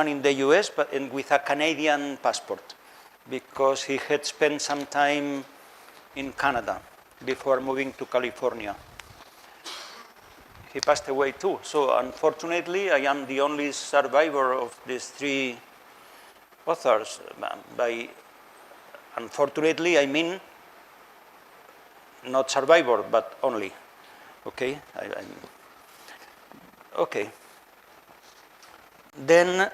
in the US, but with a Canadian passport, because he had spent some time in Canada before moving to California. He passed away too. So unfortunately, I am the only survivor of these three authors. By unfortunately, I mean not survivor, but only. Okay? Okay. Then,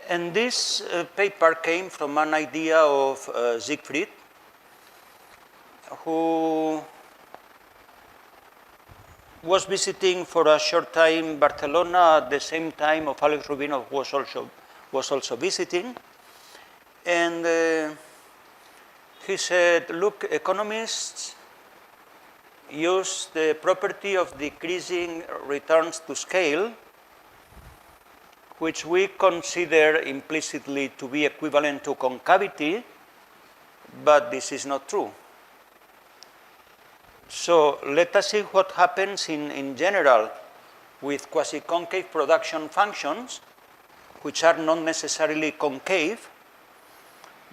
and this paper came from an idea of Siegfried, who was visiting for a short time Barcelona at the same time of Alex Rubinov was also visiting. And he said, look, economists use the property of decreasing returns to scale, which we consider implicitly to be equivalent to concavity, but this is not true. So let us see what happens in general with quasi-concave production functions, which are not necessarily concave,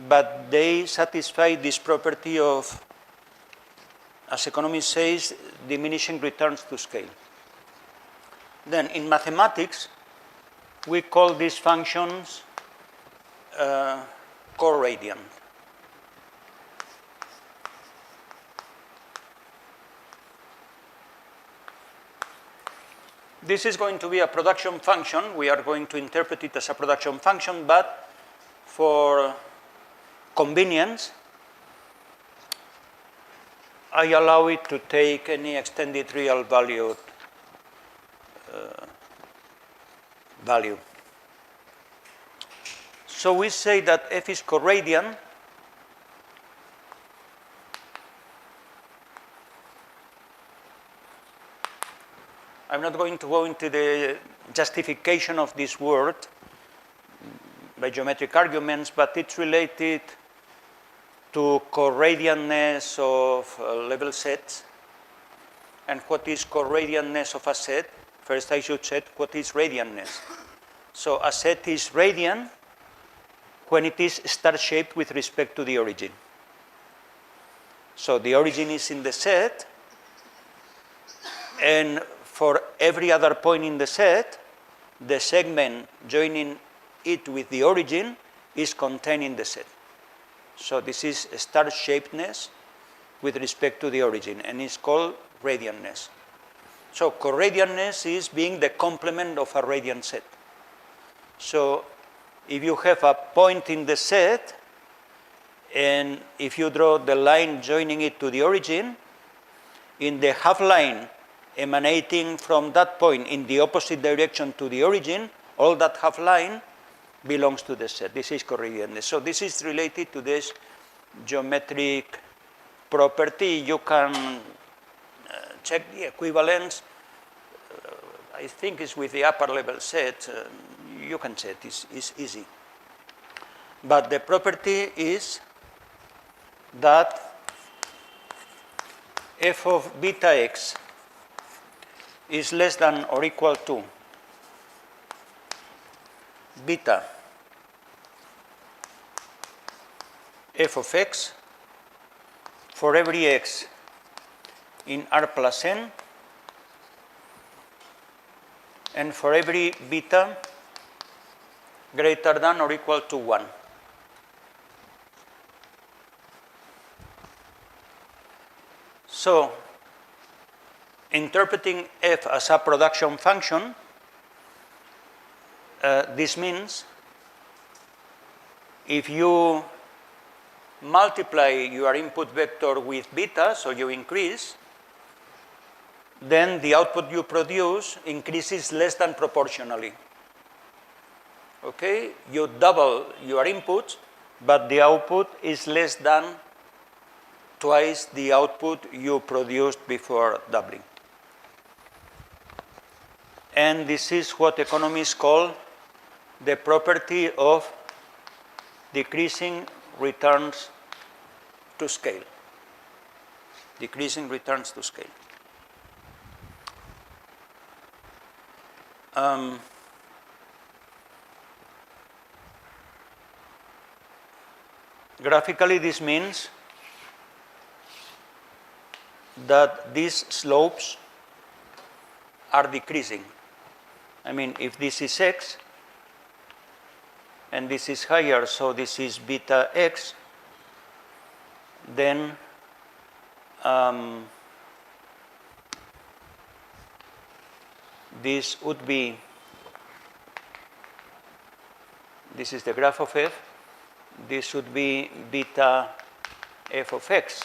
but they satisfy this property of, as economists say, diminishing returns to scale. Then in mathematics, we call these functions corradiant. This is going to be a production function. We are going to interpret it as a production function, but for convenience, I allow it to take any extended real valued value. So we say that f is corradian I'm not going to go into the justification of this word by geometric arguments, but it's related to corradianness of level sets. And what is corradianness of a set? First, I should say what is radianness. So a set is radiant when it is star-shaped with respect to the origin. So the origin is in the set, and for every other point in the set, the segment joining it with the origin is contained in the set. So this is star-shapedness with respect to the origin, and it's called radiantness. So corradianness is being the complement of a radiant set. So if you have a point in the set, and if you draw the line joining it to the origin, in the half line emanating from that point in the opposite direction to the origin, all that half line belongs to the set. This is corradianness. So this is related to this geometric property. You can check the equivalence. I think it's with the upper level set. You can check, it's easy. But the property is that f of beta x is less than or equal to beta f of x for every x in R plus n, and for every beta greater than or equal to 1. So, interpreting f as a production function, this means if you multiply your input vector with beta, so you increase, then the output you produce increases less than proportionally. Okay? You double your input, but the output is less than twice the output you produced before doubling. And this is what economists call the property of decreasing returns to scale. Decreasing returns to scale. Graphically, this means that these slopes are decreasing. I mean, if this is x, and this is higher, so this is beta x, then this would be, this is the graph of f, this would be beta f of x,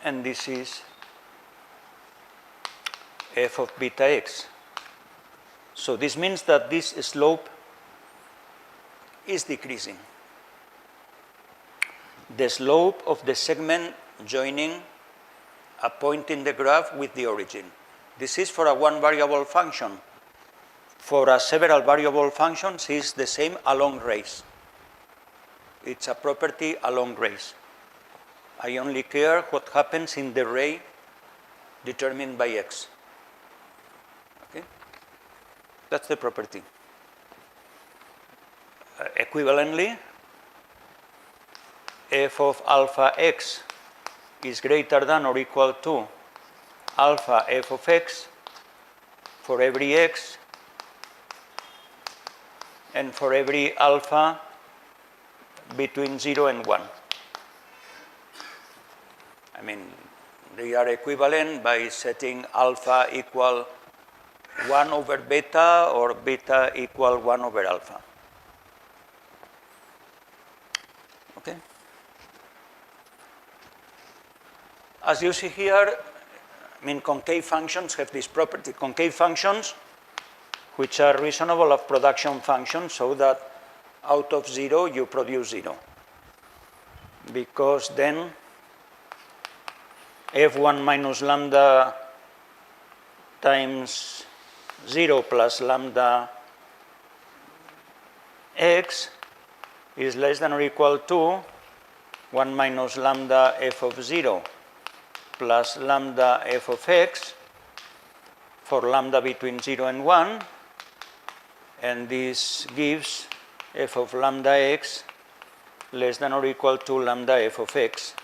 and this is f of beta x. So this means that this slope is decreasing. The slope of the segment joining a point in the graph with the origin. This is for a one variable function. For a several variable functions, is the same along rays. It's a property along rays. I only care what happens in the ray determined by x. Okay? That's the property. Equivalently, f of alpha x is greater than or equal to alpha f of x for every x and for every alpha between 0 and 1. I mean, they are equivalent by setting alpha equal 1 over beta or beta equal 1 over alpha. Okay? As you see here, I mean, concave functions have this property. Concave functions, which are reasonable of production functions, so that out of 0 you produce 0. Because then f1 minus lambda times 0 plus lambda x is less than or equal to 1 minus lambda f of 0 plus lambda f of x for lambda between 0 and 1, and this gives f of lambda x less than or equal to lambda f of x,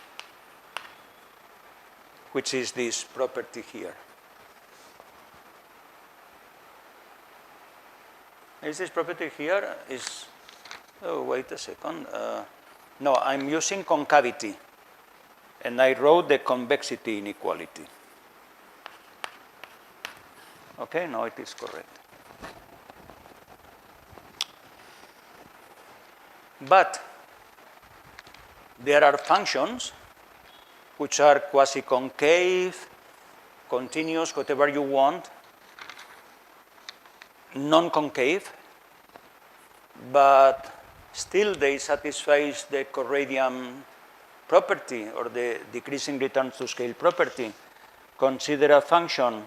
which is this property here. Is this property here? Oh, wait a second. No, I'm using concavity, and I wrote the convexity inequality. Okay, no, it is correct. But there are functions which are quasi-concave, continuous, whatever you want, non-concave, but still they satisfy the corradian property or the decreasing returns to scale property. Consider a function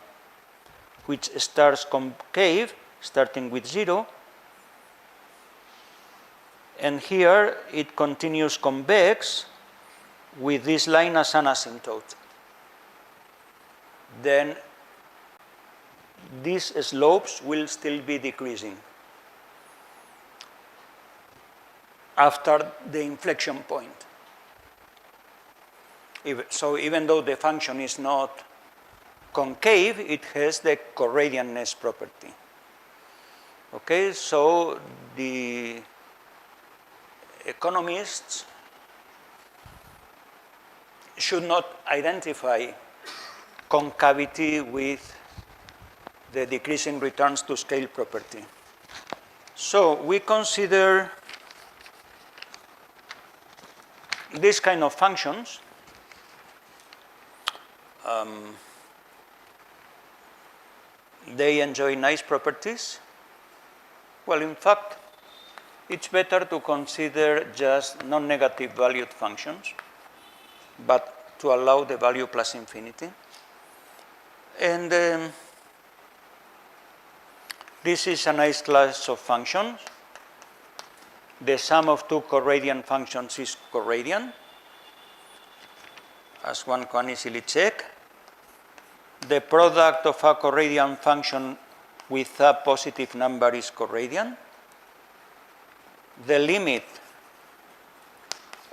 which starts concave, starting with 0, and here it continues convex with this line as an asymptote. Then these slopes will still be decreasing after the inflection point. So even though the function is not concave, it has the corradianness property. Okay, so the economists should not identify concavity with the decreasing returns to scale property. So we consider this kind of functions they enjoy nice properties. Well, in fact, it's better to consider just non-negative valued functions, but to allow the value plus infinity. And this is a nice class of functions. The sum of two corradian functions is corradian, as one can easily check. The product of a corradian function with a positive number is corradian. The limit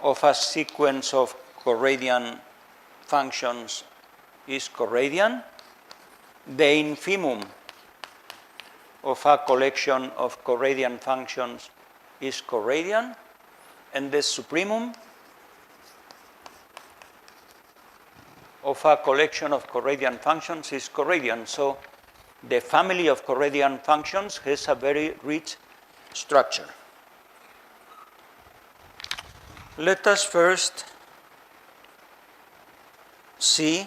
of a sequence of corradian functions is corradian. The infimum of a collection of corradian functions is corradian, and the supremum of a collection of corradian functions is corradian. So the family of corradian functions has a very rich structure. Let us first see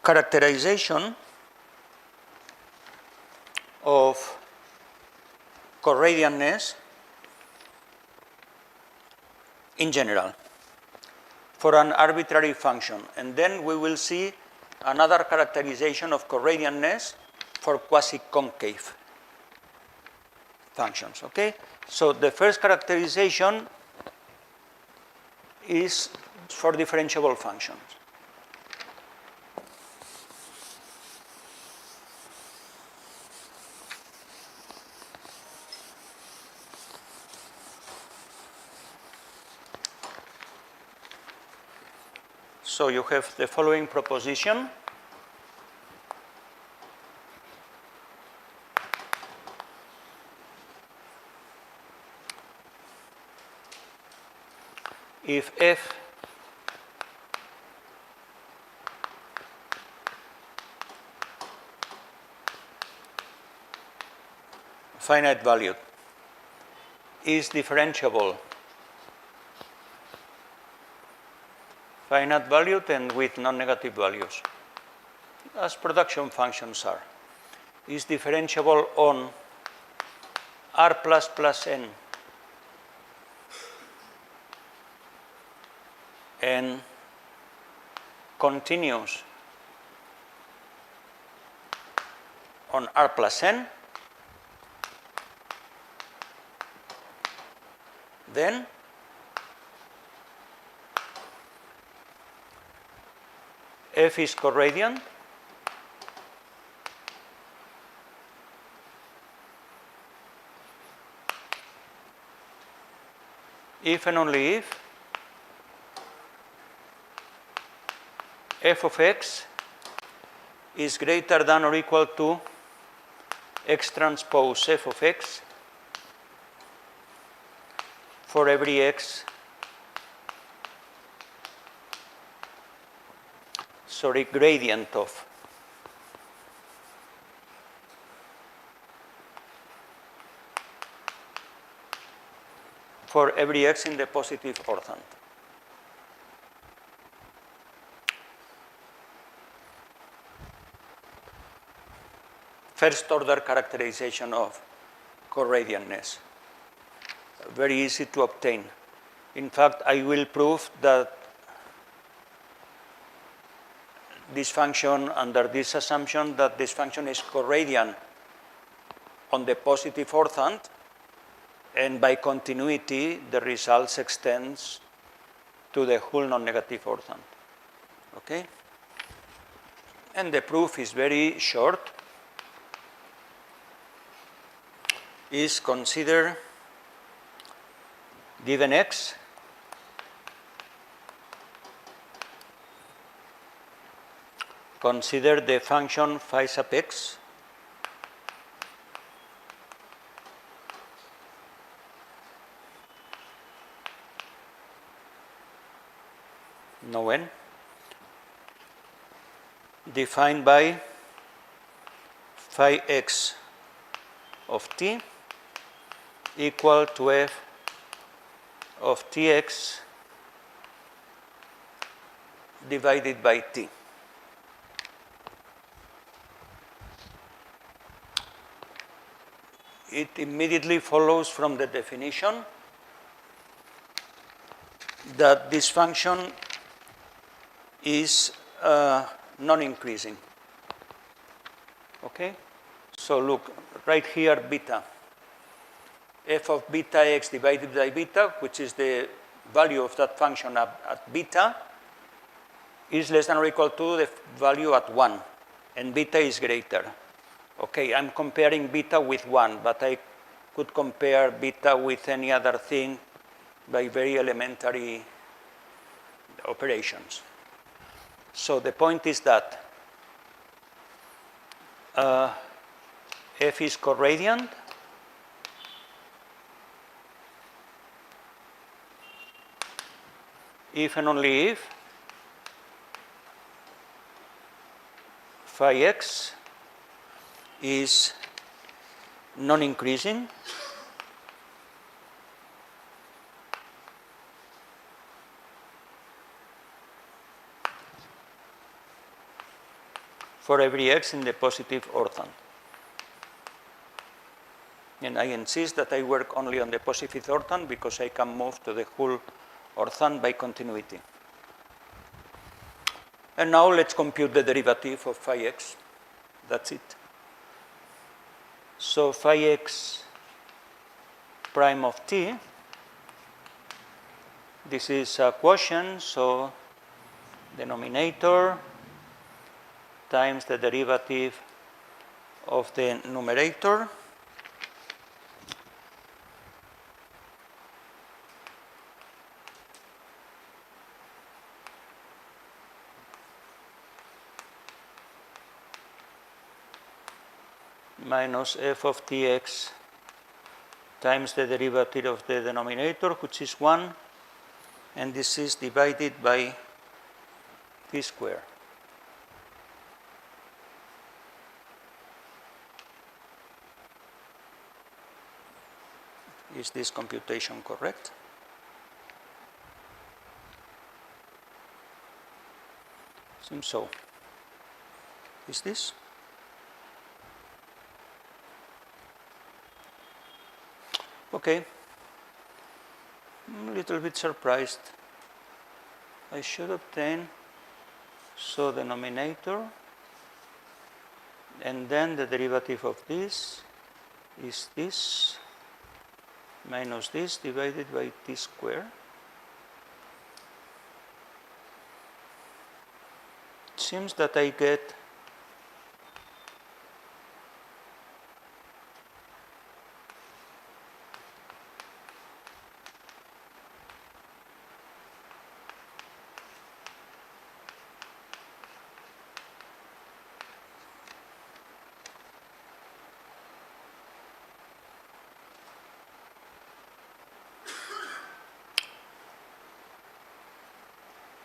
characterization of corradianness in general for an arbitrary function, and then we will see another characterization of corradianness for quasi-concave functions. Okay? So the first characterization is for differentiable functions. So you have the following proposition. If f finite valued is differentiable, finite valued and with non-negative values, as production functions are, is differentiable on r plus plus n and continues on r plus n, then f is corradian if and only if f of x is greater than or equal to x transpose f of x for every x, gradient of for every x in the positive orthant. First order characterization of corradianness. Very easy to obtain. In fact, I will prove that this function, under this assumption that this function is corradian on the positive orthant, and by continuity the results extends to the whole non-negative orthant. Okay? And the proof is very short. Is consider given x consider the function phi sub x no n defined by phi x of t equal to f of tx divided by t. It immediately follows from the definition that this function is non-increasing. Okay? So look, right here beta. F of beta x divided by beta, which is the value of that function at beta, is less than or equal to the value at 1, and beta is greater. Okay, I'm comparing beta with 1, but I could compare beta with any other thing by very elementary operations. So the point is that F is corradiant if and only if phi x is non-increasing for every x in the positive orthon. And I insist that I work only on the positive orthon because I can move to the whole orthon by continuity. And now let's compute the derivative of phi x. That's it. So phi x prime of t, this is a quotient, so denominator times the derivative of the numerator minus f of tx times the derivative of the denominator, which is 1, and this is divided by t squared. Is this computation correct? Seems so. Is this? Okay. I'm a little bit surprised. I should obtain, so denominator, and then the derivative of this is this minus this divided by t squared. It seems that I get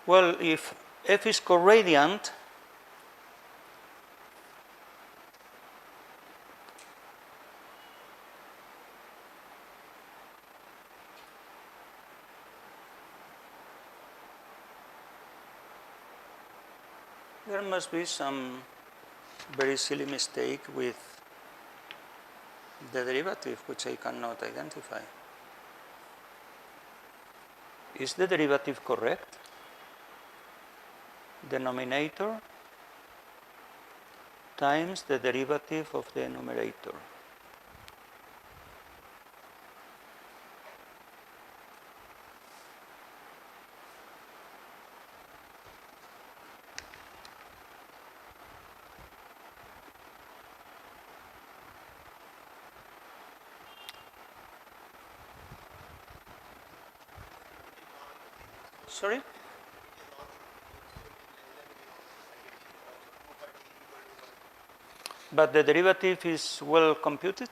well, if f is corradiant, there must be some very silly mistake with the derivative, which I cannot identify. Is the derivative correct? Denominator times the derivative of the numerator. Sorry? But the derivative is well computed?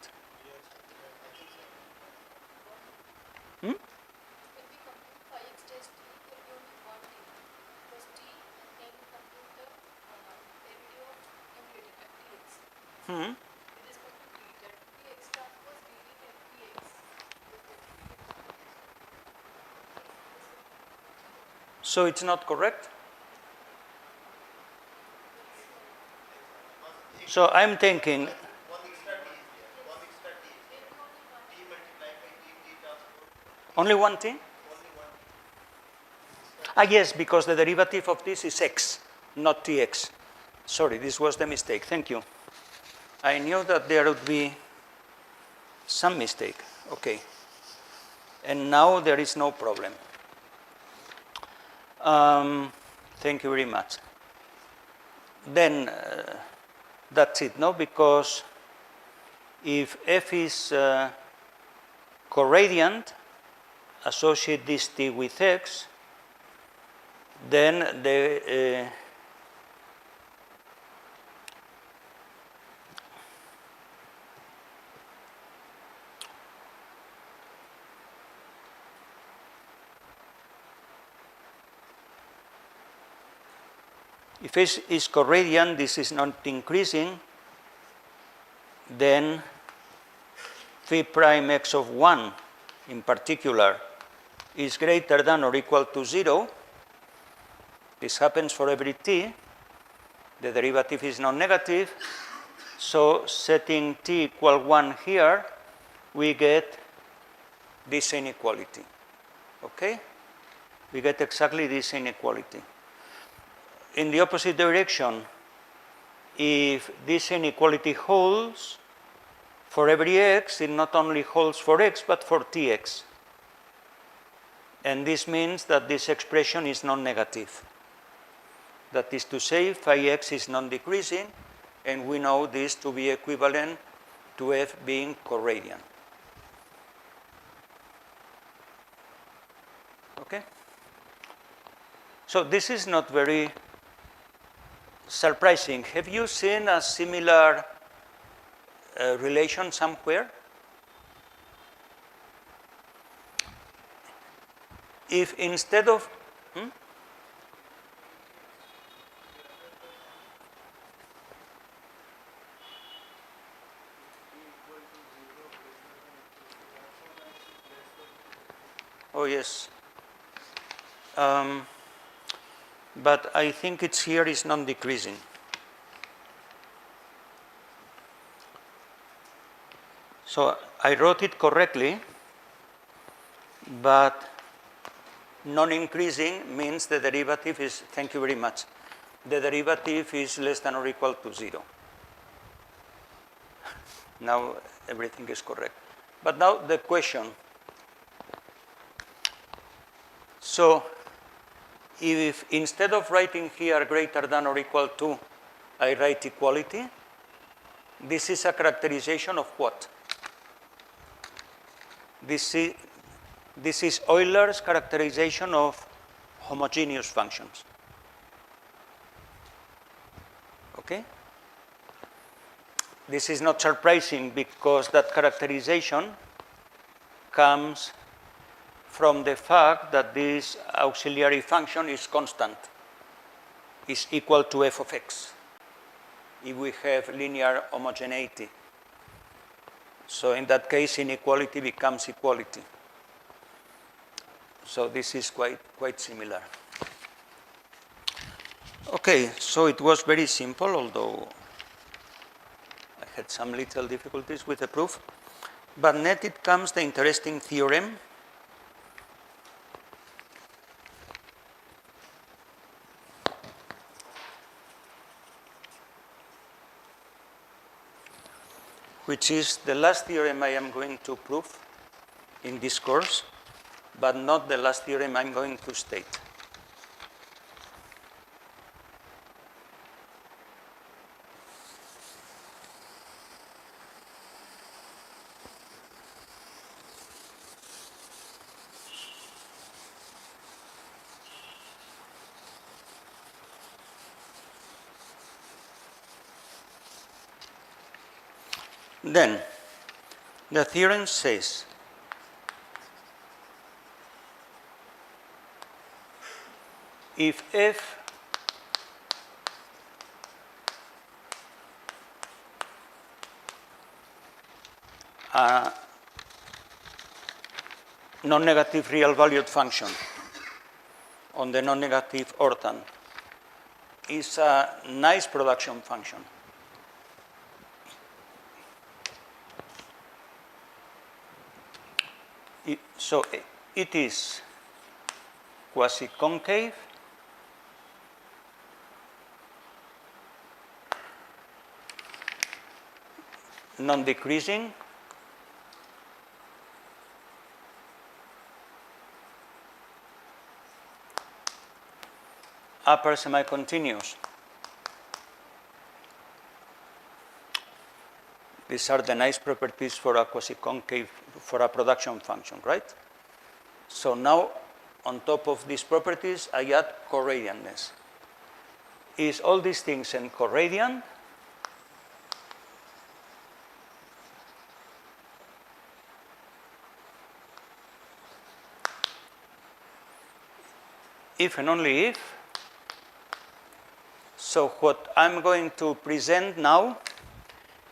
Hmm? Hmm. So it's not correct? So I'm thinking, only one thing? Ah, yes, because the derivative of this is x, not tx. Sorry, this was the mistake. Thank you. I knew that there would be some mistake. Okay. And now there is no problem. Thank you very much. Then that's it, no? Because If f is corradiant, associate this t with x, then the if s is corradiant, this is not increasing, then phi prime x of 1 in particular is greater than or equal to 0. This happens for every t. The derivative is non-negative. So setting t equal 1 here, we get this inequality. Okay? We get exactly this inequality. In the opposite direction, if this inequality holds for every x, it not only holds for x, but for tx. And this means that this expression is non-negative. That is to say, phi x is non-decreasing, and we know this to be equivalent to f being corradiant. Okay? So this is not very surprising. Have you seen a similar relation somewhere? If instead of oh yes, but I think it's here is non-decreasing. So I wrote it correctly, but non-increasing means the derivative is, thank you very much, the derivative is less than or equal to 0. Now everything is correct. But now the question. So if instead of writing here greater than or equal to, I write equality, this is a characterization of what? This is Euler's characterization of homogeneous functions. Okay? This is not surprising because that characterization comes from the fact that this auxiliary function is constant, is equal to f of x, if we have linear homogeneity. So in that case, inequality becomes equality. So this is quite similar. Okay, so it was very simple, although I had some little difficulties with the proof. But next it comes the interesting theorem. Which is the last theorem I am going to prove in this course, but not the last theorem I'm going to state. Then, the theorem says if f a non-negative real valued function on the non-negative orthan is a nice production function, so it is quasi-concave, non-decreasing, upper semi-continuous. These are the nice properties for a quasi-concave, for a production function, right? So now, on top of these properties, I add corradiantness. Is all these things in corradiant? If and only if. So what I'm going to present now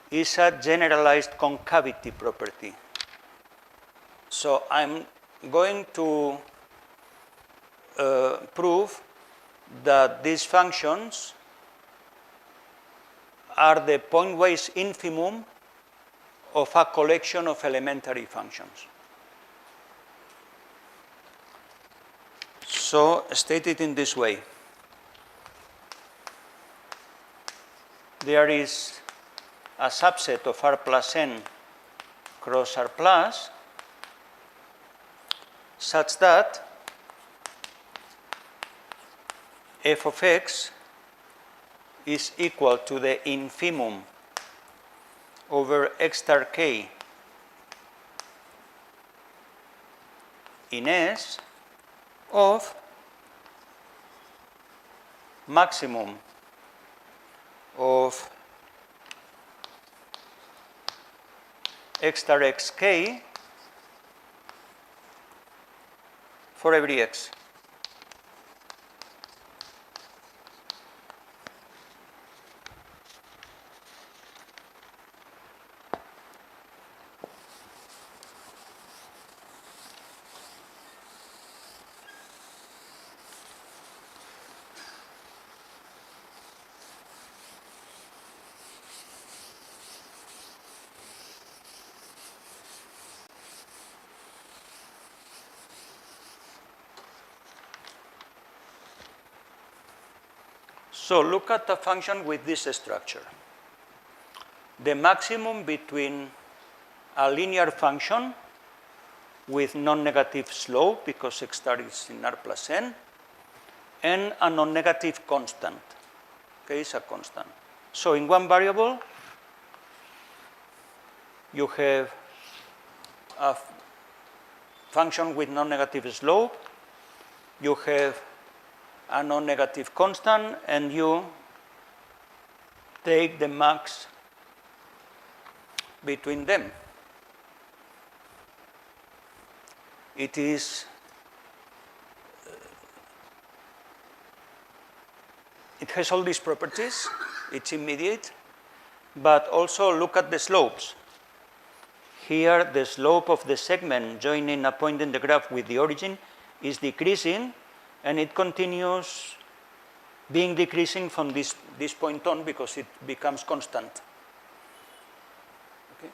is a generalized concavity property. So I'm going to prove that these functions are the pointwise infimum of a collection of elementary functions. So stated in this way, there is a subset of R plus n cross R plus such that f of x is equal to the infimum over x star k in S of maximum of x star xk for every x. So look at the function with this structure. The maximum between a linear function with non-negative slope, because x star is in R plus n, and a non-negative constant. Okay, it's a constant. So in one variable, you have a function with non-negative slope, you have a non-negative constant, and you take the max between them. It is it has all these properties, it's immediate, but also look at the slopes. Here the slope of the segment joining a point in the graph with the origin is decreasing, and it continues being decreasing from this point on because it becomes constant. Okay.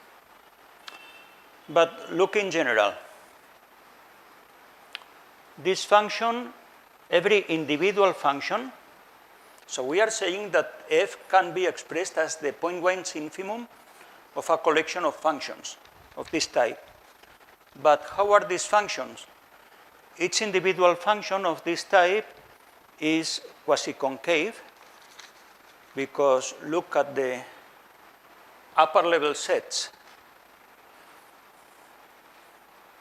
But look in general. This function, every individual function, so we are saying that f can be expressed as the pointwise infimum of a collection of functions of this type. But how are these functions? Each individual function of this type is quasi-concave, because look at the upper level sets.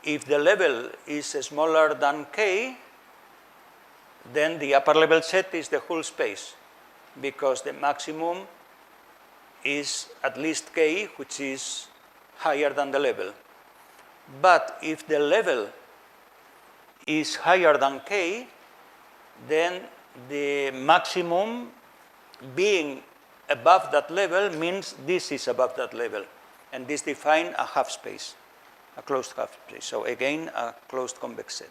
If the level is smaller than k, then the upper level set is the whole space, because the maximum is at least k, which is higher than the level. But if the level is higher than k, then the maximum being above that level means this is above that level, and this defines a half space, a closed half space. So again, a closed convex set.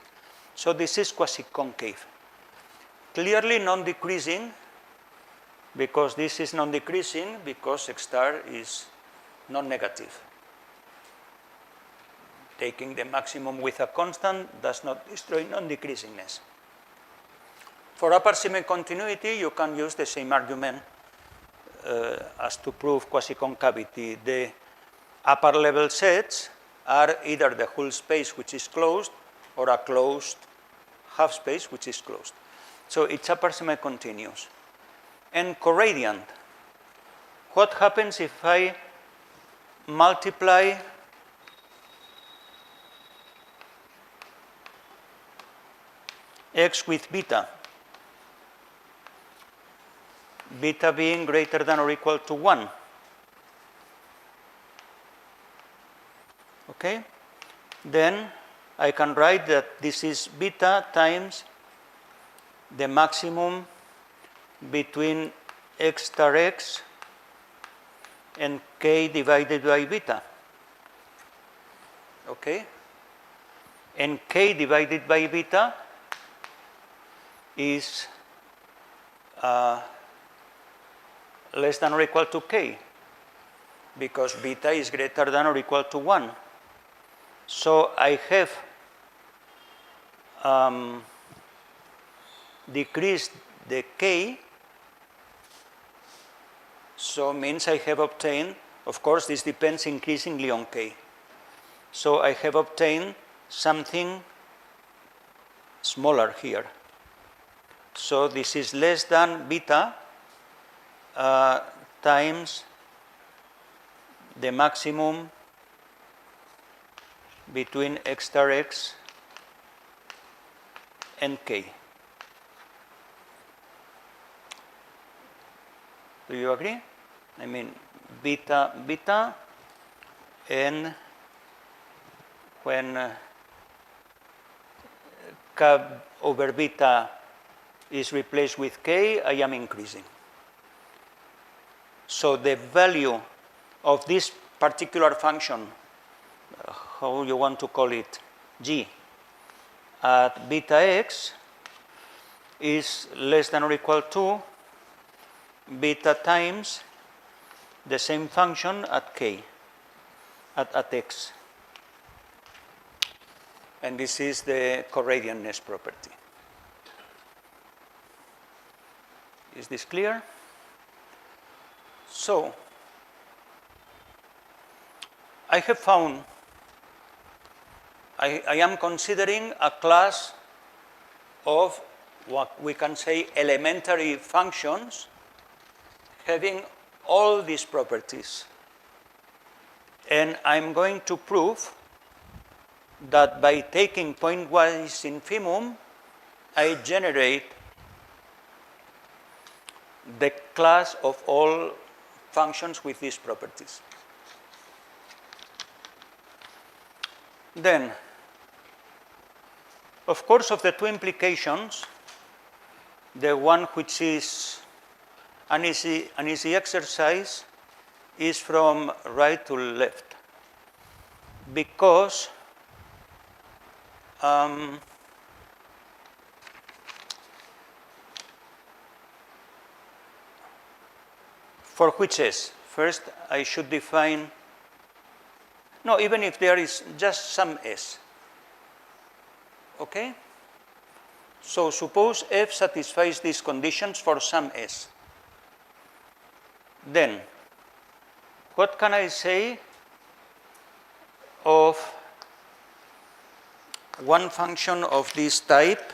So this is quasi-concave. Clearly non-decreasing, because this is non-decreasing because x star is non-negative. Taking the maximum with a constant does not destroy non-decreasingness. For upper semi-continuity, you can use the same argument as to prove quasi-concavity. The upper level sets are either the whole space which is closed or a closed half space which is closed. So it's upper semi-continuous. And corradiant. What happens if I multiply x with beta, beta being greater than or equal to 1. Okay? Then I can write that this is beta times the maximum between x star x and k divided by beta. Okay? And k divided by beta is less than or equal to k, because beta is greater than or equal to 1. So I have decreased the k, so means I have obtained, of course this depends increasingly on k. So I have obtained something smaller here. So this is less than beta times the maximum between x star x and k. Do you agree? I mean, beta, beta, and when k over beta is replaced with k, I am increasing. So the value of this particular function, how you want to call it, g, at beta x is less than or equal to beta times the same function at k, at x. And this is the corradianness property. Is this clear? So, I have found, I am considering a class of what we can say elementary functions having all these properties. And I'm going to prove that by taking pointwise infimum, I generate the class of all functions with these properties. Then, of course, of the two implications, the one which is an easy exercise is from right to left, because for which s? First, I should define, no, even if there is just some s. Okay? So suppose f satisfies these conditions for some s. Then, what can I say of one function of this type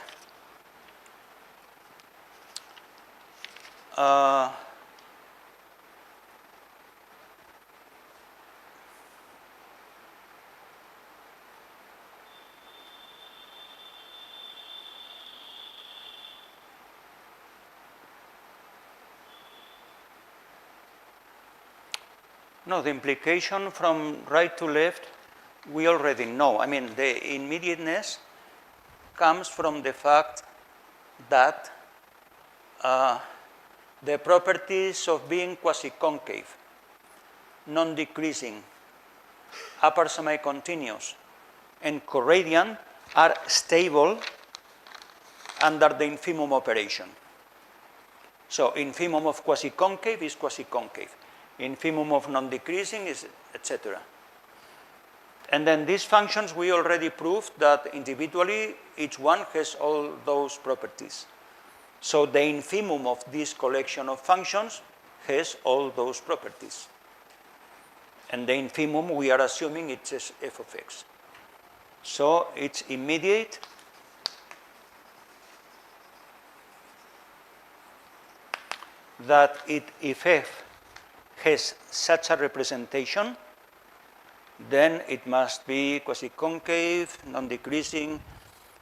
no, the implication from right to left, we already know. I mean, the immediateness comes from the fact that the properties of being quasi-concave, non-decreasing, upper semi-continuous, and corradian are stable under the infimum operation. So infimum of quasi-concave is quasi-concave. Infimum of non-decreasing is etc. And then these functions, we already proved that individually each one has all those properties. So the infimum of this collection of functions has all those properties. And the infimum, we are assuming it's f of x. So it's immediate that if f has such a representation, then it must be quasi-concave, non-decreasing,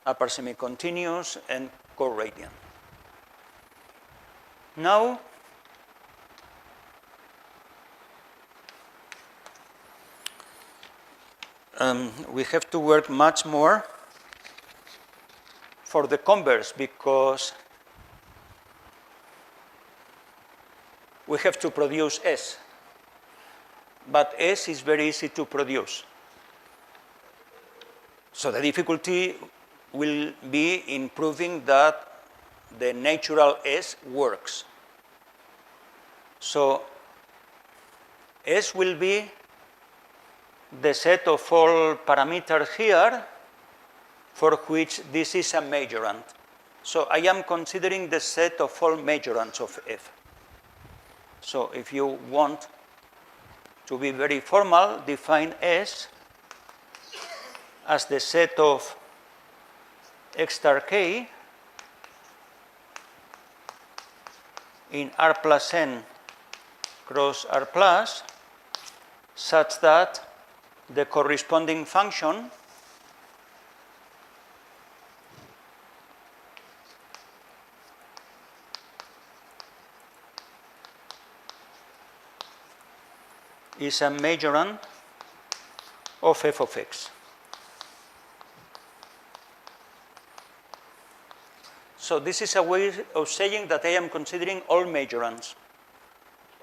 upper semi-continuous, and co-radiant. Now, we have to work much more for the converse, because we have to produce S. But S is very easy to produce. So the difficulty will be in proving that the natural S works. So S will be the set of all parameters here for which this is a majorant. So I am considering the set of all majorants of F. So if you want to be very formal, define S as the set of X star K in R plus N cross R plus, such that the corresponding function is a majorant of f of x. So this is a way of saying that I am considering all majorants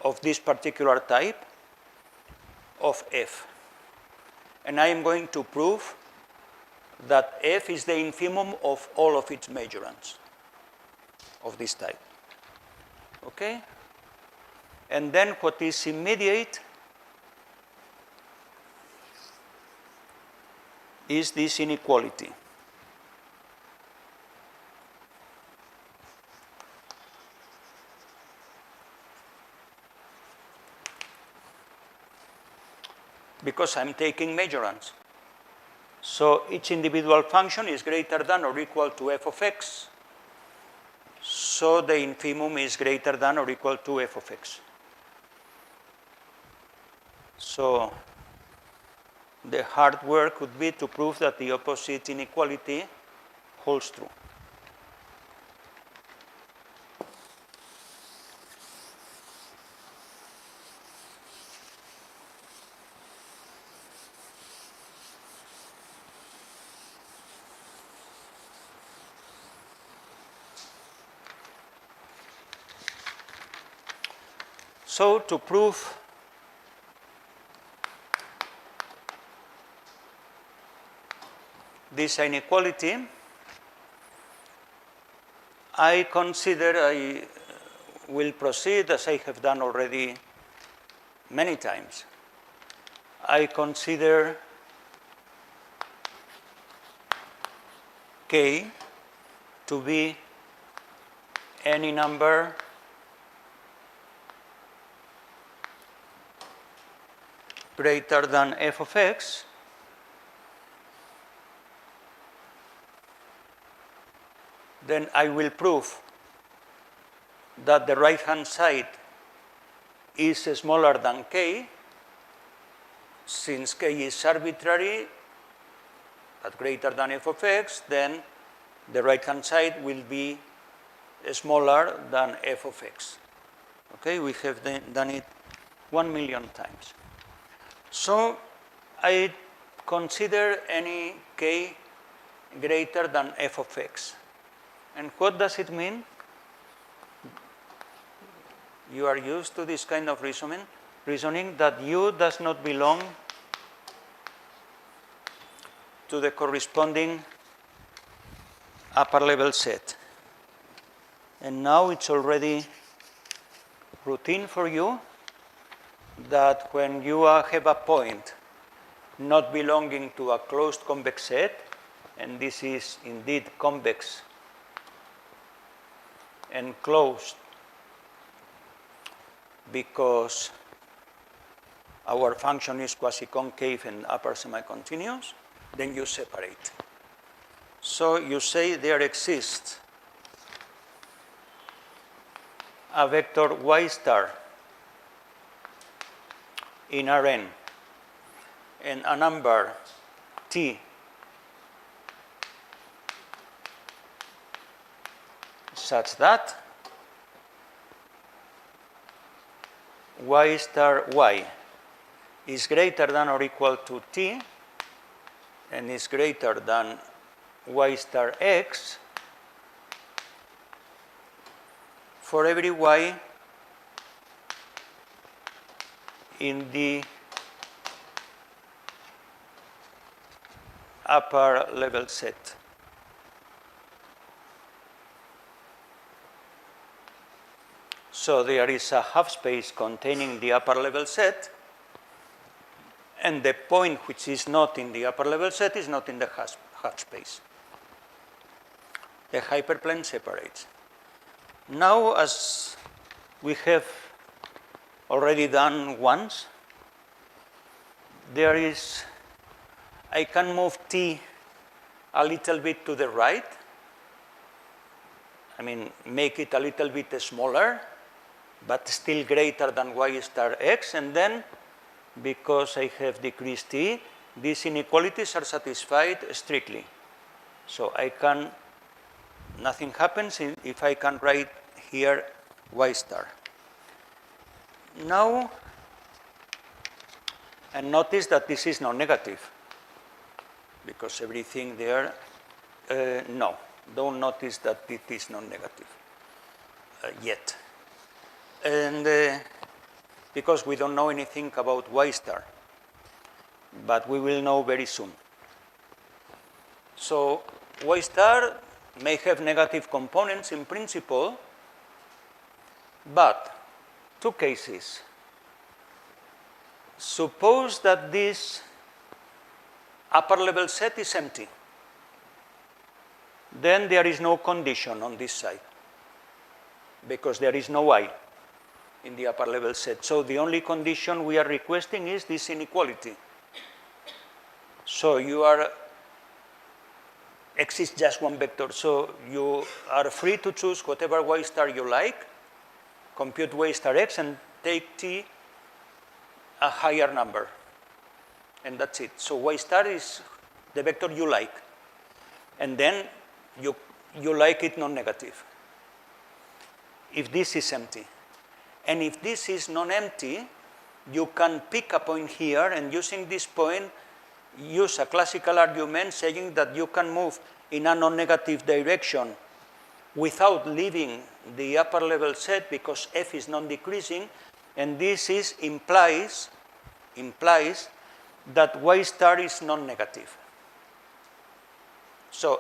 of this particular type of f. And I am going to prove that f is the infimum of all of its majorants of this type. Okay? And then what is immediate is this inequality. Because I'm taking majorants. So each individual function is greater than or equal to f of x. So the infimum is greater than or equal to f of x. So the hard work would be to prove that the opposite inequality holds true. So to prove this inequality, I consider, I will proceed as I have done already many times. I consider K to be any number greater than f of x then I will prove that the right-hand side is smaller than k. Since k is arbitrary, but greater than f of x, then the right-hand side will be smaller than f of x. Okay, we have done it 1,000,000 times. So I consider any k greater than f of x. And what does it mean? You are used to this kind of reasoning that u does not belong to the corresponding upper level set. And now it's already routine for you that when you have a point not belonging to a closed convex set, and this is indeed convex and closed because our function is quasi-concave and upper semi-continuous, then you separate. So you say there exists a vector y star in Rn, and a number t such that y star y is greater than or equal to t and is greater than y star x for every y in the upper level set. So there is a half space containing the upper level set, and the point which is not in the upper level set is not in the half space. The hyperplane separates. Now, as we have already done once, there is, I can move t a little bit to the right. I mean, make it a little bit smaller, but still greater than y star x, and then, because I have decreased t, these inequalities are satisfied strictly. So I can, nothing happens if I can write here y star. Now, and notice that this is non-negative, because everything there, no, don't notice that it is non-negative yet. And because we don't know anything about y star, but we will know very soon. So y star may have negative components in principle, but two cases. Suppose that this upper level set is empty. Then there is no condition on this side, because there is no y in the upper level set. So the only condition we are requesting is this inequality. So you are, x is just one vector, so you are free to choose whatever y star you like, compute y star x, and take t a higher number. And that's it. So y star is the vector you like. And then you like it non-negative, if this is empty. And if this is non-empty, you can pick a point here, and using this point, use a classical argument saying that you can move in a non-negative direction without leaving the upper level set, because f is non-decreasing, and this implies that y star is non-negative. So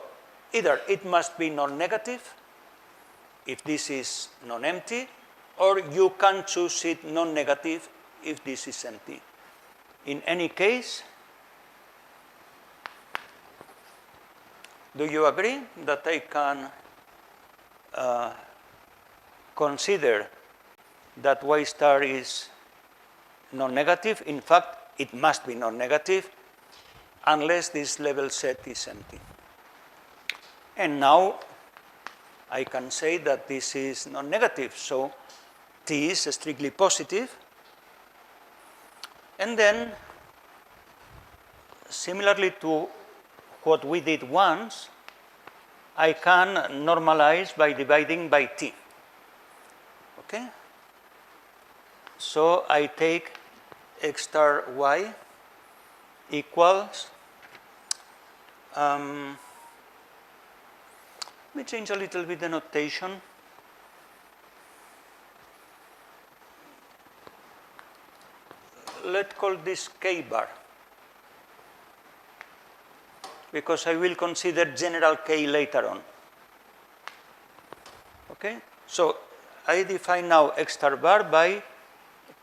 either it must be non-negative if this is non-empty, or you can choose it non-negative if this is empty. In any case, do you agree that I can consider that y star is non-negative? In fact, it must be non-negative unless this level set is empty. And now I can say that this is non-negative, so t is strictly positive. And then, similarly to what we did once, I can normalize by dividing by t. Okay? So I take x star y equals, let me change a little bit the notation. Let's call this k bar, because I will consider general k later on. Okay? So I define now x star bar by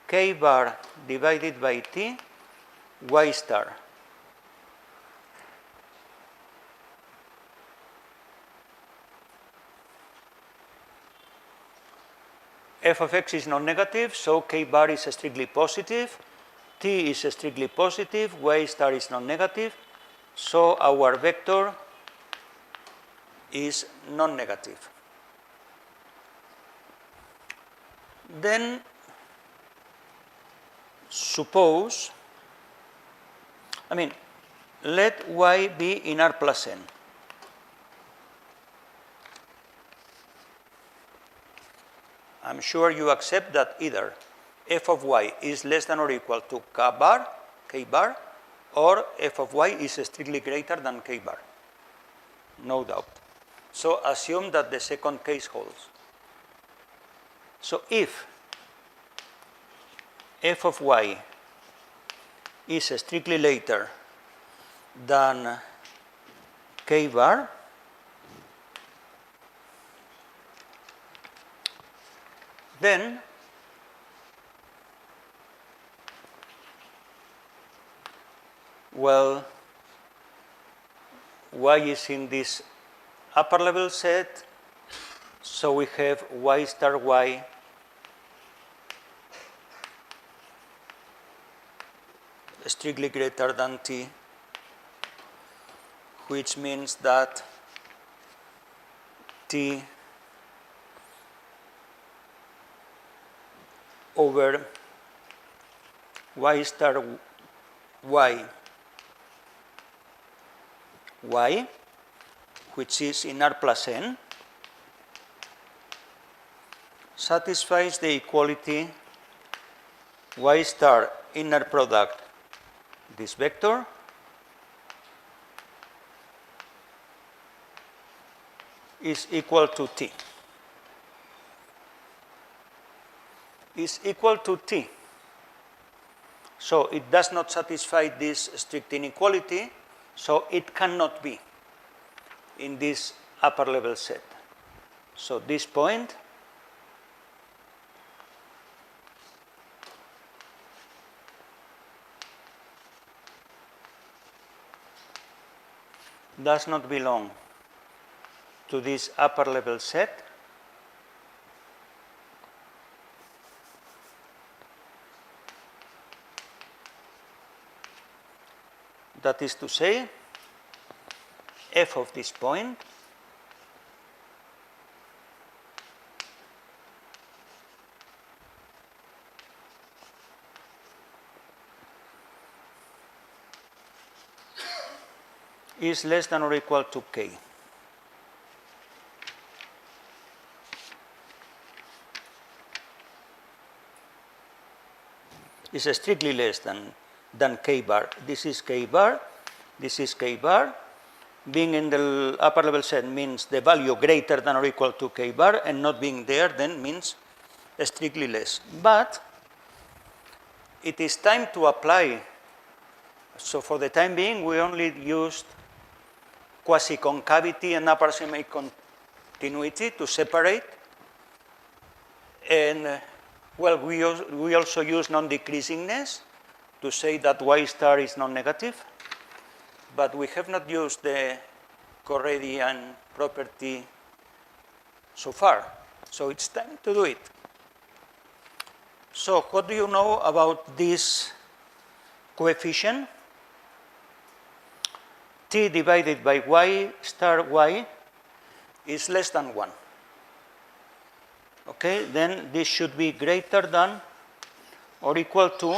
k bar divided by t y star. F of x is non-negative, so k bar is strictly positive, t is strictly positive, y star is non-negative, so our vector is non-negative. Then suppose I mean, let y be in R plus n. I'm sure you accept that either f of y is less than or equal to k bar, or f of y is strictly greater than k bar. No doubt. So assume that the second case holds. So if f of y is strictly later than k bar, then well, y is in this upper level set, so we have y star y strictly greater than t, which means that t over y star y, which is in R plus n, satisfies the equality y star inner product this vector is equal to t. Is equal to t. So it does not satisfy this strict inequality, so it cannot be in this upper level set. So this point does not belong to this upper level set, that is to say, f of this point is less than or equal to k. Is strictly less than k bar. This is k bar, this is k bar. Being in the upper level set means the value greater than or equal to k bar, and not being there then means strictly less. But it is time to apply. So for the time being, we only used quasi-concavity and approximate continuity to separate. And well, we also use non-decreasingness to say that y star is non-negative, but we have not used the Corredian property so far. So it's time to do it. So what do you know about this coefficient? T divided by y star y is less than 1. Okay, then this should be greater than or equal to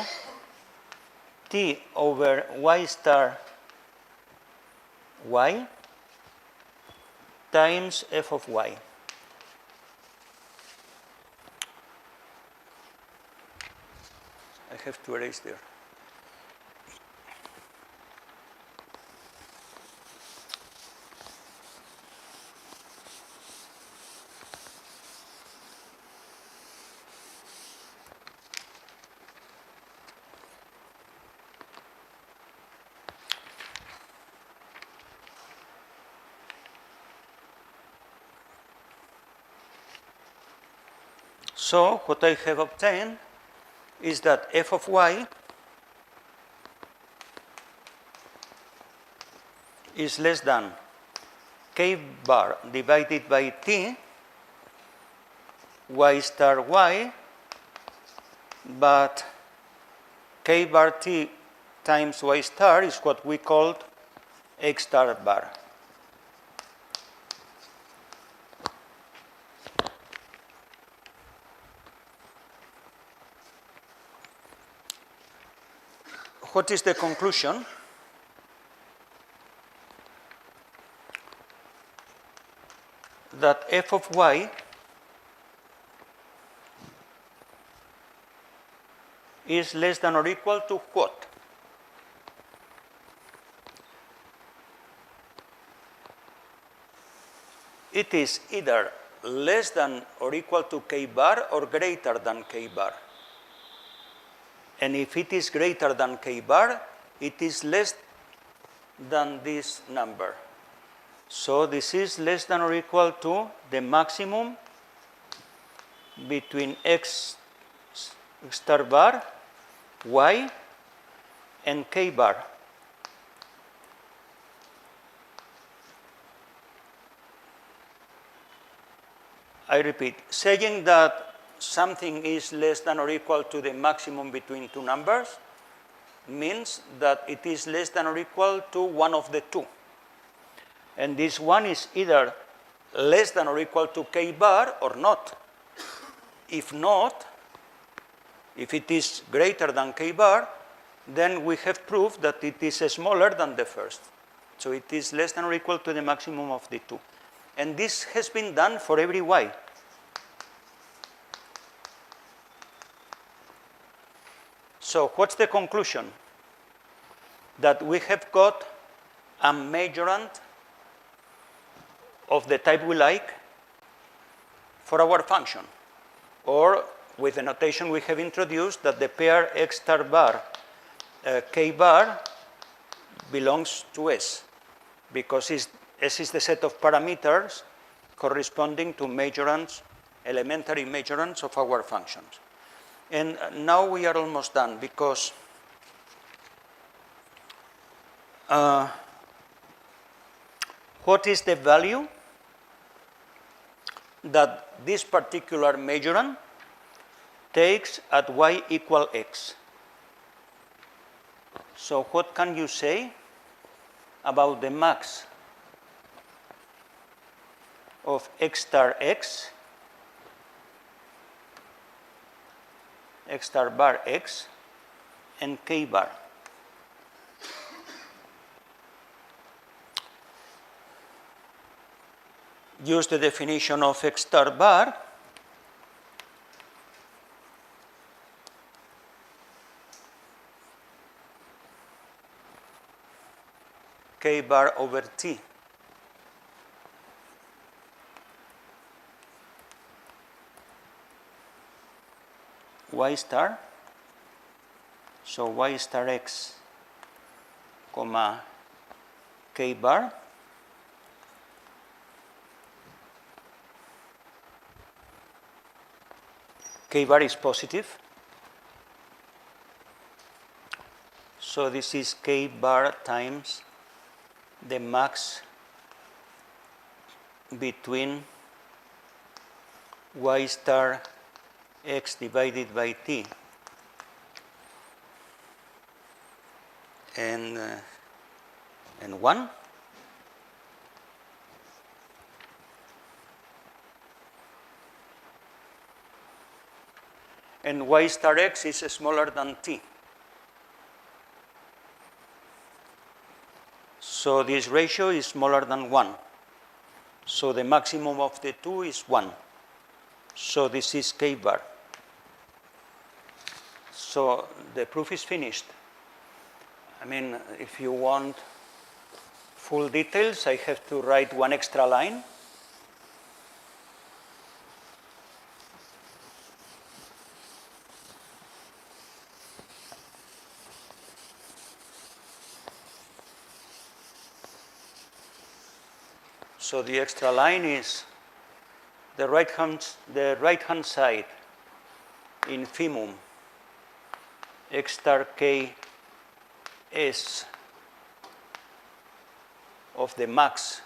t over y star y times f of y. I have to erase there. So what I have obtained is that f of y is less than k bar divided by t y star y, but k bar t times y star is what we called x star bar. What is the conclusion? that f of y is less than or equal to what? It is either less than or equal to k bar or greater than k bar. And if it is greater than k bar, it is less than this number. So this is less than or equal to the maximum between x star bar, y, and k bar. I repeat, saying that something is less than or equal to the maximum between two numbers means that it is less than or equal to one of the two. And this one is either less than or equal to k bar or not. If not, if it is greater than k bar, then we have proved that it is smaller than the first. So it is less than or equal to the maximum of the two. And this has been done for every y. So what's the conclusion? That we have got a majorant of the type we like for our function. Or with the notation we have introduced, that the pair x star bar, k bar belongs to S, because S is the set of parameters corresponding to majorants, elementary majorants of our functions. And now we are almost done, because what is the value that this particular majorant takes at y equal x? So what can you say about the max of x star x, x star bar x, and k bar? Use the definition of x star bar. K bar over T. Y star. So y star x, comma, k bar. K bar is positive. So this is k bar times the max between y star x divided by t and 1. And y star x is smaller than t. So this ratio is smaller than 1. So the maximum of the two is 1. So this is k bar. So the proof is finished. I mean, if you want full details, I have to write one extra line. So the extra line is the right hand side infimum x star k s of the max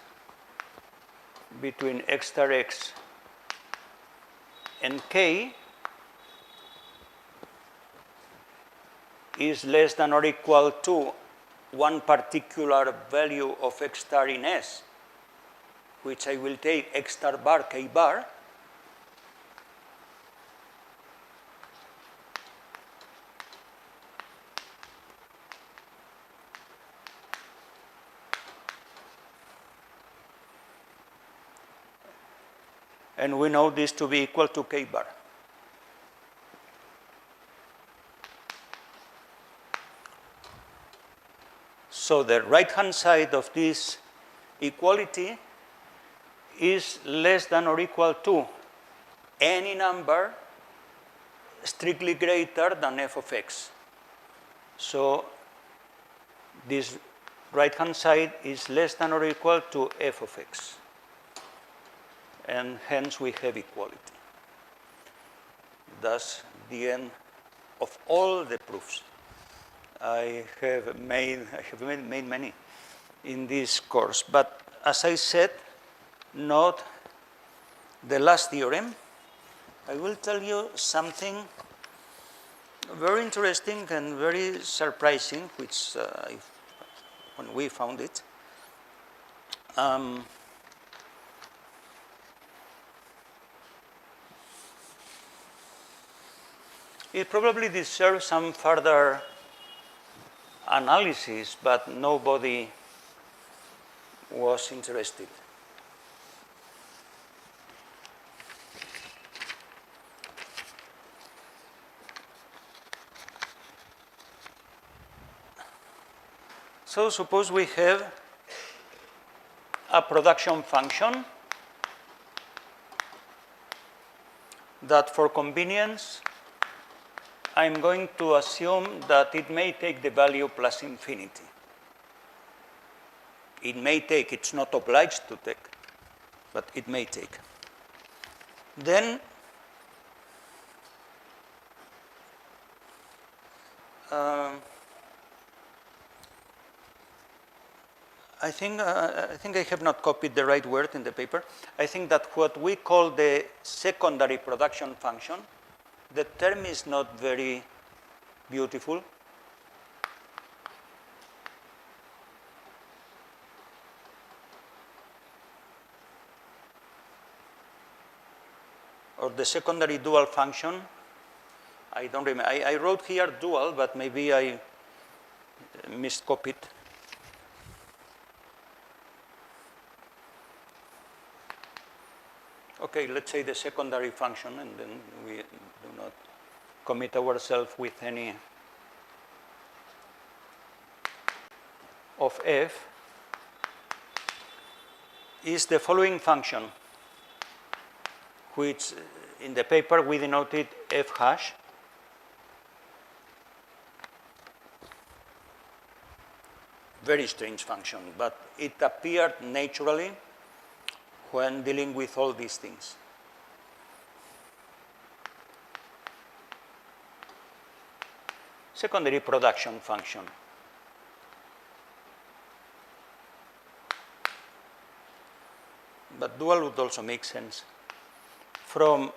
between x star x and k is less than or equal to one particular value of x star in S, which I will take x star bar k bar, And we know this to be equal to k bar. So the right-hand side of this equality is less than or equal to any number strictly greater than f of x. So this right-hand side is less than or equal to f of x. And hence we have equality. That's the end of all the proofs. I have made many in this course. But as I said, not the last theorem. I will tell you something very interesting and very surprising, which when we found it. It probably deserves some further analysis, but nobody was interested. So suppose we have a production function that for convenience I'm going to assume that it may take the value plus infinity. It may take, it's not obliged to take, but it may take. Then I think I have not copied the right word in the paper. I think that what we call the secondary production function, the term is not very beautiful. Or the secondary dual function. I don't remember. I wrote here dual, but maybe I miscopied. Okay, let's say the secondary function, and then we do not commit ourselves with any of f, is the following function, which in the paper we denoted f hash. Very strange function, but it appeared naturally when dealing with all these things. Secondary production function. But dual would also make sense. From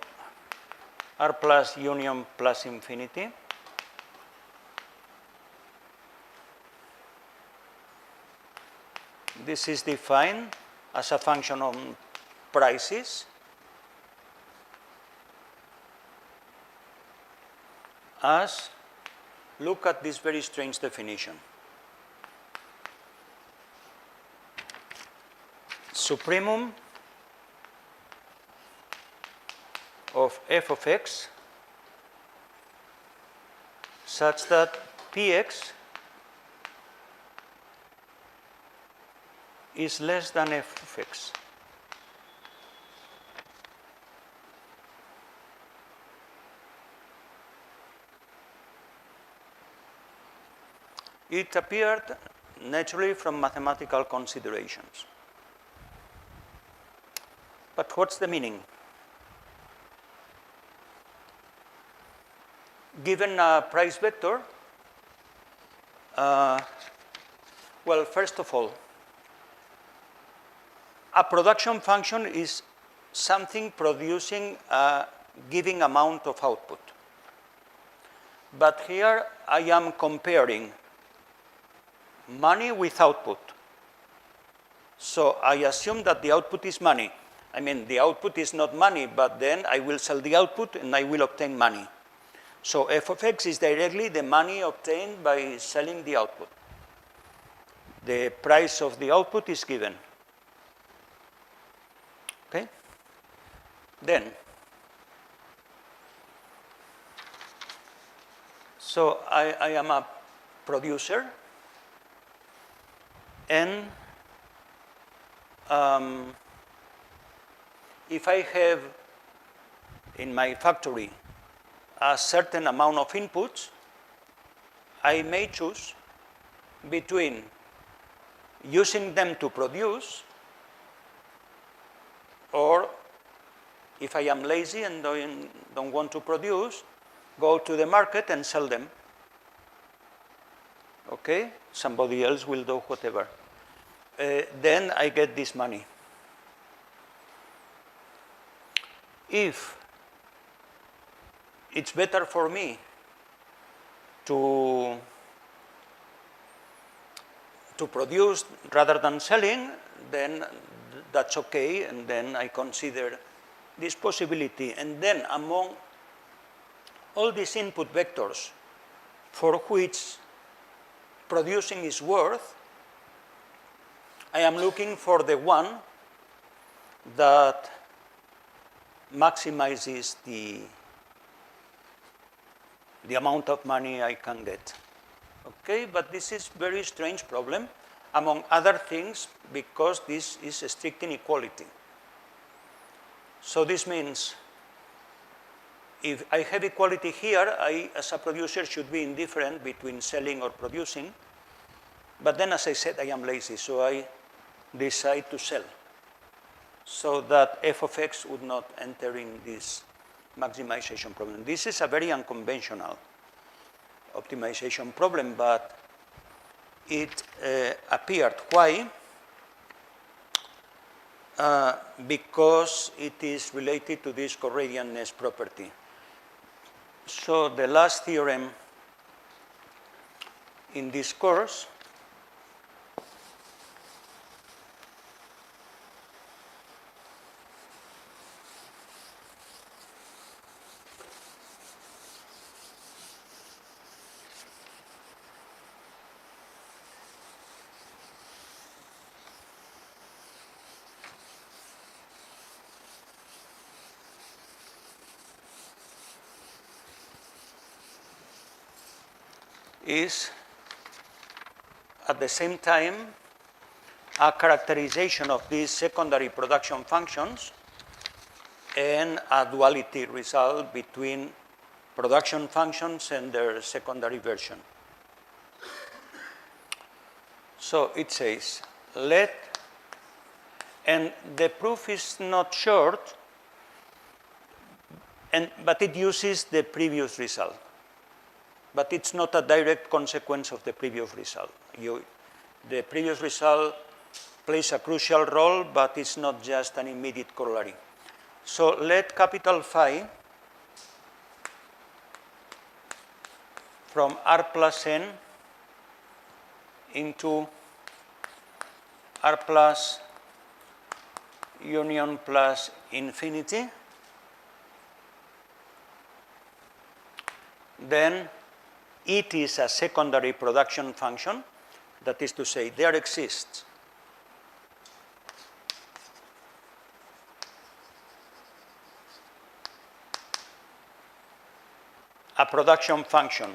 r plus union plus infinity this is defined as a function of prices as, look at this very strange definition. Supremum of f of x such that px is less than f of x. It appeared naturally from mathematical considerations. But what's the meaning? Given a price vector, well, first of all, a production function is something producing a given amount of output. But here I am comparing money with output. So I assume that the output is money. I mean, the output is not money, but then I will sell the output and I will obtain money. So f of x is directly the money obtained by selling the output. The price of the output is given. Okay? Then, so I am a producer, and if I have in my factory a certain amount of inputs, I may choose between using them to produce, or if I am lazy and don't want to produce, go to the market and sell them. Okay? Somebody else will do whatever. Then I get this money. If it's better for me to produce rather than selling, then that's okay, and then I consider this possibility. And then among all these input vectors for which producing is worth, I am looking for the one that maximizes the amount of money I can get. Okay, but this is a very strange problem, among other things, because this is a strict inequality. So this means if I have equality here, I, as a producer, should be indifferent between selling or producing. But then, as I said, I am lazy, so I decide to sell, so that f of x would not enter in this maximization problem. This is a very unconventional optimization problem, but it appeared. Why? Because it is related to this covariantness property. So the last theorem in this course is at the same time a characterization of these secondary production functions and a duality result between production functions and their secondary version. So it says, and the proof is not short, but it uses the previous result. But it's not a direct consequence of the previous result. The previous result plays a crucial role, but it's not just an immediate corollary. So let capital phi from r plus n into r plus union plus infinity, then it is a secondary production function. That is to say, there exists a production function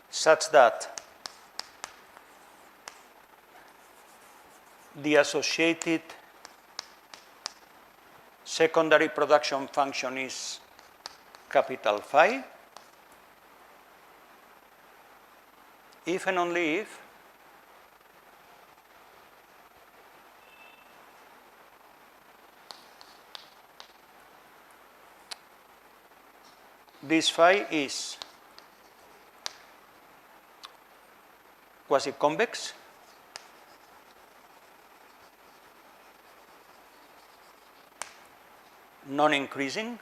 such that the associated secondary production function is capital phi, if and only if this phi is quasi-convex, non-increasing,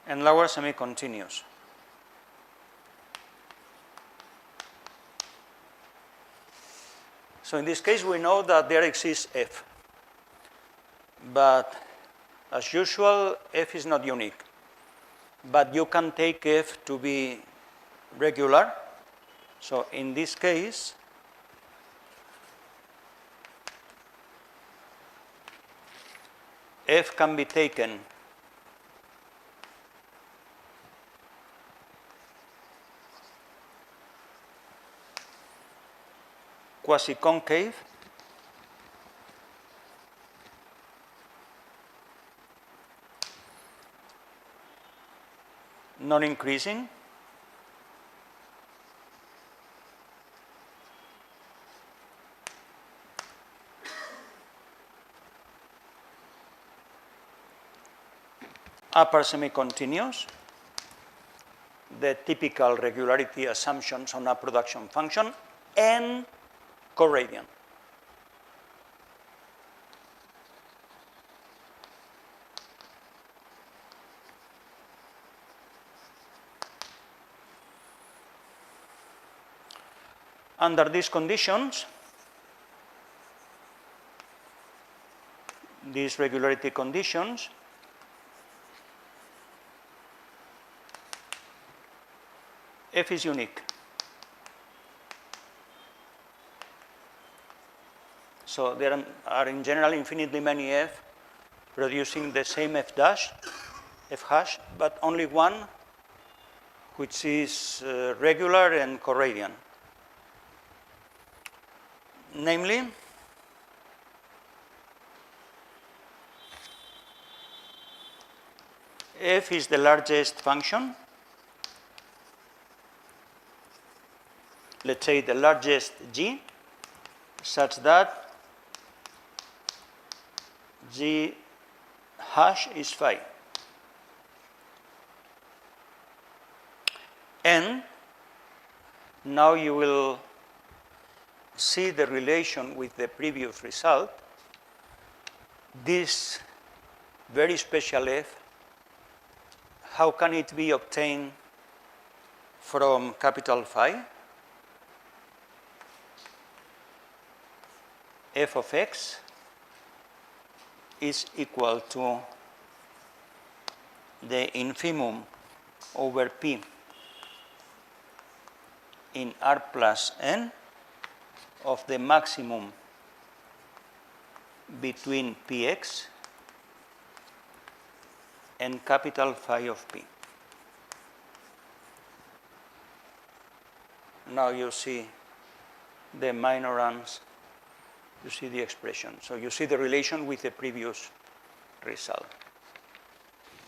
and lower semi-continuous. So in this case, we know that there exists F. But as usual, F is not unique. But you can take F to be regular. So in this case, F can be taken quasi-concave, non-increasing, upper semi-continuous, the typical regularity assumptions on a production function, and corradian. Under these conditions, these regularity conditions, F is unique. So there are in general infinitely many F producing the same F dash, F hash, but only one which is regular and corradian. Namely, F is the largest function, let's say the largest G, such that G hash is phi. And now you will see the relation with the previous result. This very special F, how can it be obtained from capital phi? F of x is equal to the infimum over P in R plus N of the maximum between Px and capital phi of P. Now you see the minorans, you see the expression. So you see the relation with the previous result.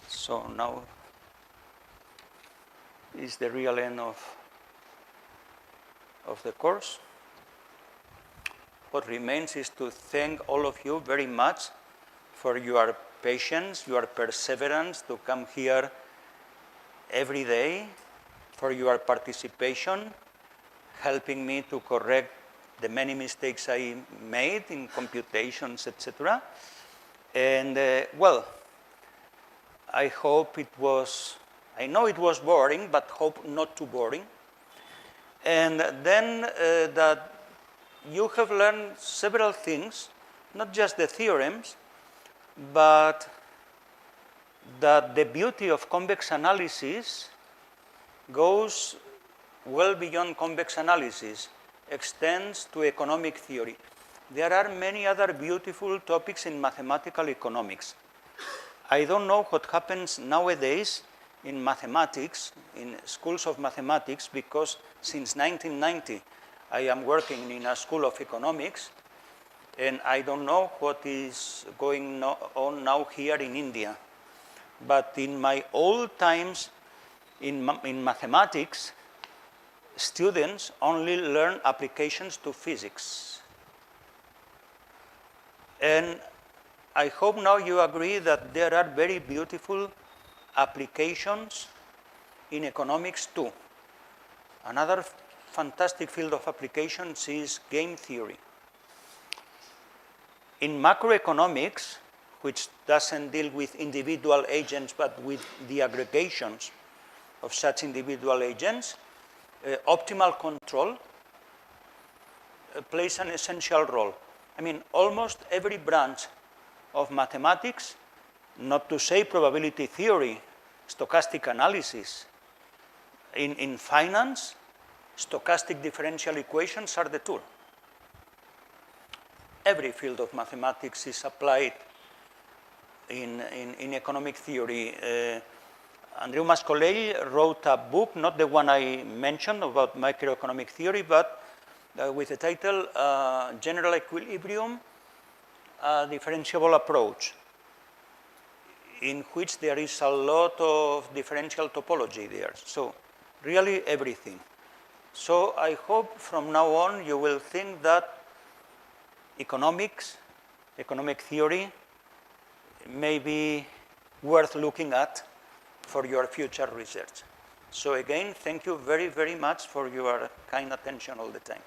So now is the real end of the course. What remains is to thank all of you very much for your patience, your perseverance to come here every day, for your participation, helping me to correct the many mistakes I made in computations, etc. And well, I hope it was, I know it was boring, but hope not too boring. And then that you have learned several things, not just the theorems, but that the beauty of convex analysis goes well beyond convex analysis, extends to economic theory. There are many other beautiful topics in mathematical economics. I don't know what happens nowadays in mathematics, in schools of mathematics, because since 1990 I am working in a school of economics, and I don't know what is going on now here in India. But in my old times in mathematics, students only learn applications to physics. And I hope now you agree that there are very beautiful applications in economics too. Another fantastic field of applications is game theory. In macroeconomics, which doesn't deal with individual agents but with the aggregations of such individual agents, optimal control plays an essential role. I mean, almost every branch of mathematics, not to say probability theory, stochastic analysis, in finance, stochastic differential equations are the tool. Every field of mathematics is applied in economic theory. Andrew Mascolell wrote a book, not the one I mentioned, about microeconomic theory, but with the title General Equilibrium, a Differentiable Approach, in which there is a lot of differential topology there. So really everything. So I hope from now on you will think that economics, economic theory, may be worth looking at for your future research. So again, thank you very, very much for your kind attention all the time.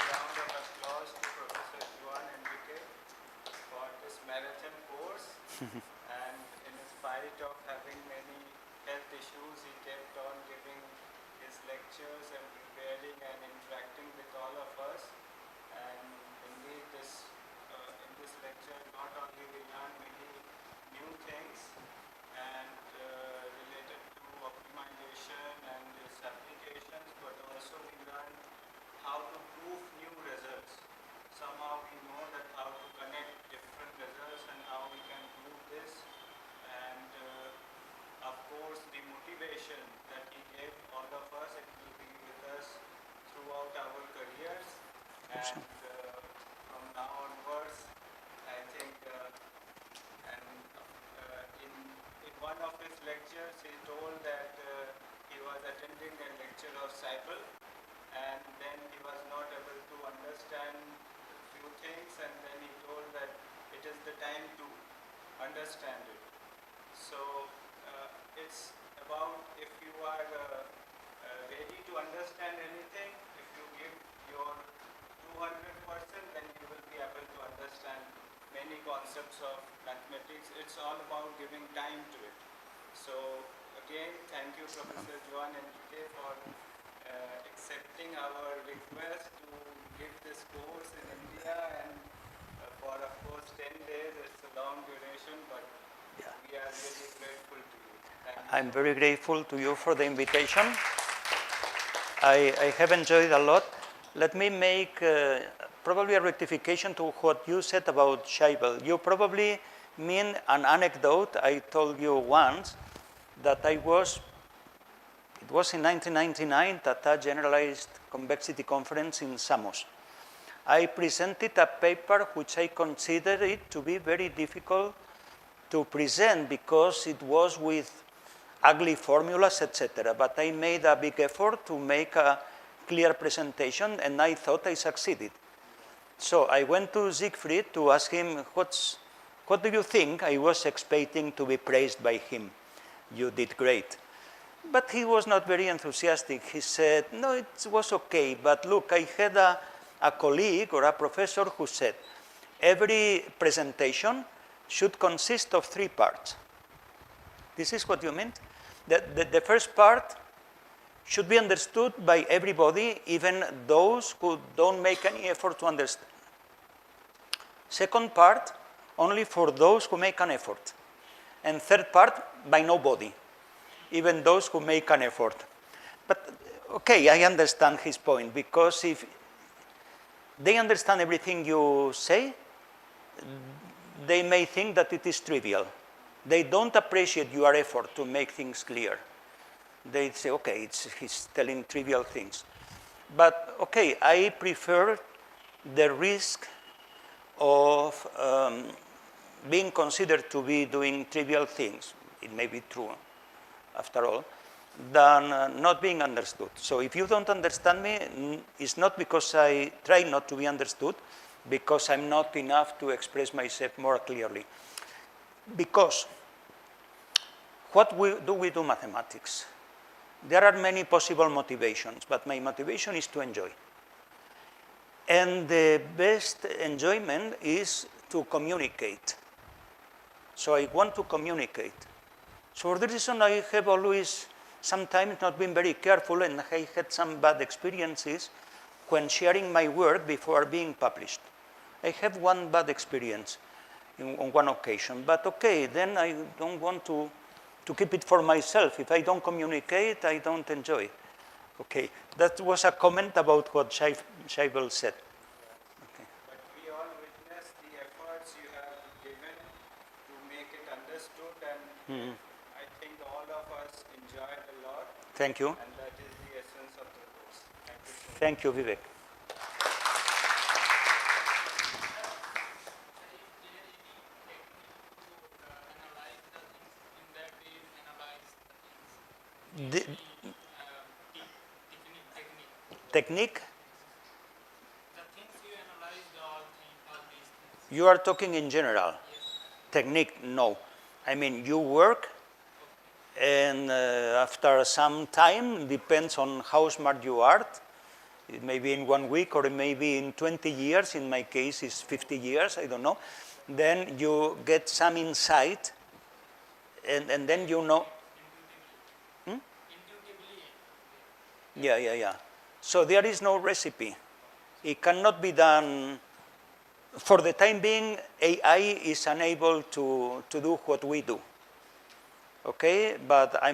Round of applause to Professor Juan Enrique for this marathon course. And in spite of having many health issues, he kept on giving his lectures and preparing and interacting with all of us. And indeed, in this lecture, not only we learn many new things and related to optimization and its applications, but also we learn how to prove new results. Somehow we know that how to connect different results and how we can prove this. And of course, the motivation that he gave all of us, it will be with us throughout our careers. And from now onwards, I think, in one of his lectures, he told that he was attending a lecture of Seibel, and then he was not able to understand a few things, and then he told that it is the time to understand it. So it's about, if you are ready to understand anything, if you give your 200%, then you will be able to understand many concepts of mathematics. It's all about giving time to it. So again, thank you, Professor Juan Enrique, for accepting our request to give this course in India, and for, of course, 10 days. It's a long duration, but we are really grateful to you. I'm very grateful to you for the invitation. I have enjoyed a lot. Let me make probably a rectification to what you said about Seibel. You probably mean an anecdote I told you once, that it was in 1999 at a generalized convexity conference in Samos. I presented a paper which I considered it to be very difficult to present because it was with ugly formulas, etc. But I made a big effort to make a clear presentation, and I thought I succeeded. So I went to Siegfried to ask him, what do you think? I was expecting to be praised by him. You did great. But he was not very enthusiastic. He said, no, it was okay, but look, I had a colleague or a professor who said, every presentation should consist of 3 parts. This is what you meant? The first part should be understood by everybody, even those who don't make any effort to understand. Second part, only for those who make an effort. And third part, by nobody, even those who make an effort. But okay, I understand his point, because if they understand everything you say, they may think that it is trivial. They don't appreciate your effort to make things clear. They say, okay, he's telling trivial things. But okay, I prefer the risk of being considered to be doing trivial things, it may be true after all, than not being understood. So if you don't understand me, it's not because I try not to be understood, because I'm not enough to express myself more clearly. Because what do we do mathematics? There are many possible motivations, but my motivation is to enjoy. And the best enjoyment is to communicate. So I want to communicate. So for this reason, I have always sometimes not been very careful, and I had some bad experiences when sharing my work before being published. I have one bad experience on one occasion, but okay, then I don't want to keep it for myself. If I don't communicate, I don't enjoy it. Okay, that was a comment about what Shaibel said. But we all witness the efforts you have given to make it understood, and I think all of us enjoyed a lot, Thank you. and that is the essence of the course. Thank you so much. Thank you, Vivek. The technique? The things you analyzed, all these things. You are talking in general. Yes. Technique, no. I mean, you work, and after some time, depends on how smart you are. It may be in 1 week, or it may be in 20 years. In my case, it's 50 years, I don't know. Then you get some insight, and then you know. Yeah. So there is no recipe. It cannot be done. For the time being, AI is unable to do what we do. Okay, but I'm